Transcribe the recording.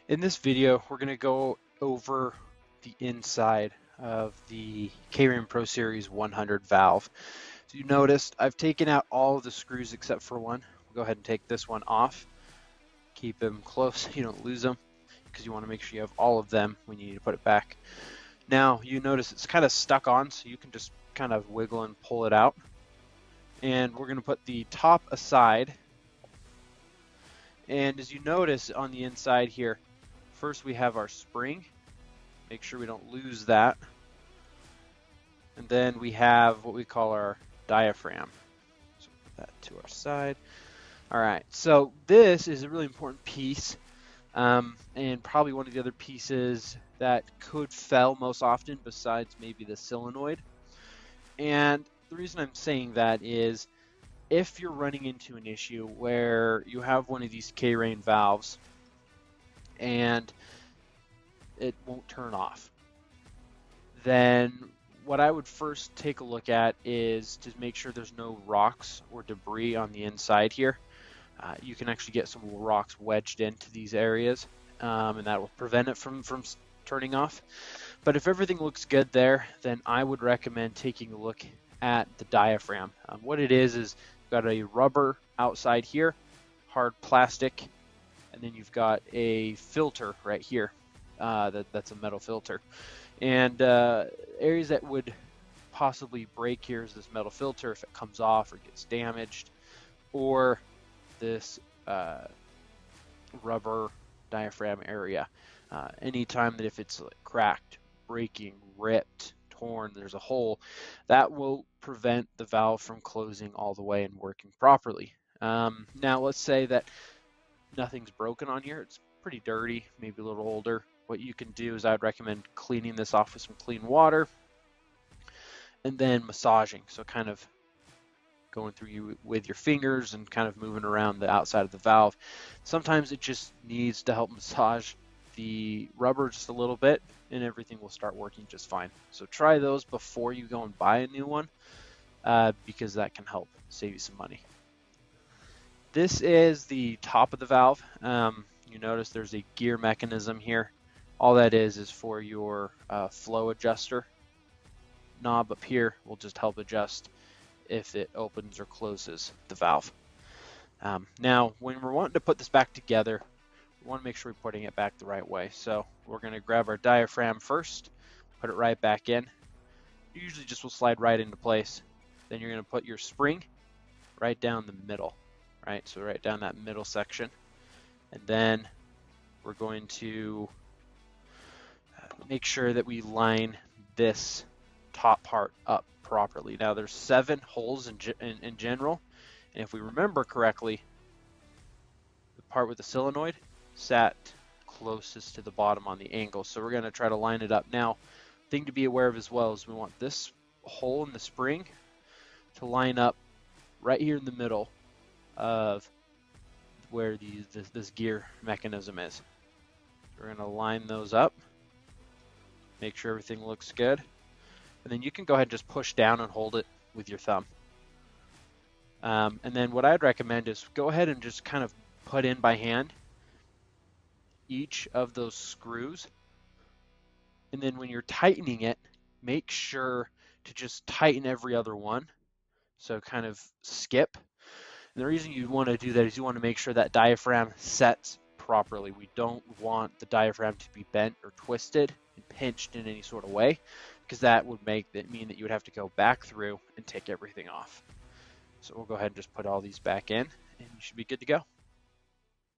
In this video, we're going to go over the inside of the K-Ram Pro Series 100 valve. So you noticed I've taken out all of the screws except for one. We'll go ahead and take this one off. Keep them close so you don't lose them, because you want to make sure you have all of them when you need to put it back. Now you notice it's kind of stuck on, so you can just kind of wiggle and pull it out. And we're going to put the top aside. And as you notice on the inside here, first we have our spring. Make sure we don't lose that. And then we have what we call our diaphragm. So put that to our side. All right, so this is a really important piece, and probably one of the other pieces that could fail most often besides maybe the solenoid. And the reason I'm saying that is if you're running into an issue where you have one of these K-Ram valves and it won't turn off, then what I would first take a look at is to make sure there's no rocks or debris on the inside here. You can actually get some rocks wedged into these areas, and that will prevent it from turning off. But if everything looks good there, then I would recommend taking a look at the diaphragm. What it is you've got a rubber outside here, hard plastic, and then you've got a filter right here. That's a metal filter. And areas that would possibly break here is this metal filter if it comes off or gets damaged, or this rubber diaphragm area. Anytime that if it's like cracked, breaking, ripped, torn, there's a hole, that will prevent the valve from closing all the way and working properly. Now let's say that nothing's broken on here. It's pretty dirty, maybe a little older. What you can do is I'd recommend cleaning this off with some clean water and then massaging. So kind of going through you with your fingers and kind of moving around the outside of the valve. Sometimes it just needs to help massage the rubber just a little bit and everything will start working just fine. So try those before you go and buy a new one, because that can help save you some money. This is the top of the valve. You notice there's a gear mechanism here. All that is for your flow adjuster. Knob up here will just help adjust if it opens or closes the valve. Now, when we're wanting to put this back together, we want to make sure we're putting it back the right way. So we're going to grab our diaphragm first, put it right back in. You usually just will slide right into place. Then you're going to put your spring right down the middle, right? So right down that middle section. And then we're going to make sure that we line this top part up properly. Now there's 7 holes in general, and if we remember correctly, the part with the solenoid sat closest to the bottom on the angle, so we're going to try to line it up. Now, thing to be aware of as well is we want this hole in the spring to line up right here in the middle of where this gear mechanism is. We're going to line those up, make sure everything looks good, and then you can go ahead and just push down and hold it with your thumb. And then what I'd recommend is go ahead and just kind of put in by hand each of those screws, and then when you're tightening it, make sure to just tighten every other one, so kind of skip. And the reason you want to do that is you want to make sure that diaphragm sets properly. We don't want the diaphragm to be bent or twisted and pinched in any sort of way, because that would mean that you would have to go back through and take everything off. So we'll go ahead and just put all these back in, and you should be good to go.